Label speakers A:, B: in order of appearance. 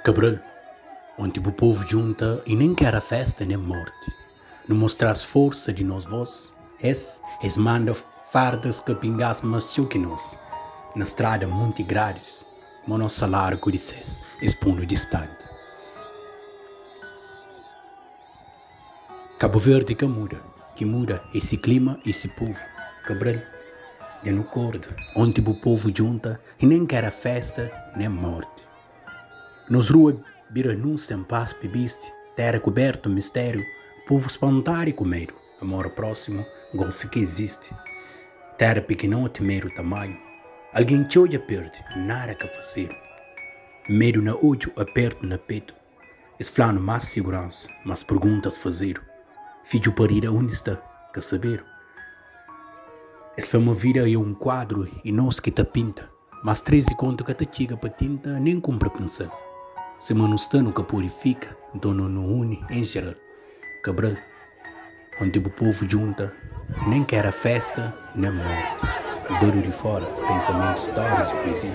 A: Cabral, onde o povo junta e nem quer a festa nem morte. Não mostrar as forças de nós vós, es manda fardas que pingas mais que nós. Na estrada muito grades, mas nosso salário que dissesse, expondo distante. Cabo Verde que muda esse clima, esse povo. Cabral, já não acordo, onde o povo junta e nem quer a festa nem morte. Nos ruas vira anúncio em paz bebiste, terra coberto mistério, povo espantar e comer, amor próximo, gosto que existe. Terra pequenote, mero tamanho, alguém te olha perde, nada que fazer. Medo na olho, aperto na peito, esflano mais segurança, mais perguntas fazer. Filho parida onde está, quer saber? Essa uma vida é um quadro e nós que te pinta, mas 13 conto que te chega para tinta nem compra pensar. Se manustano que purifica, então não une em geral. Cabral, onde o povo junta, nem quer a festa, nem morte. Barulho de fora, pensamentos, histórias e poesia.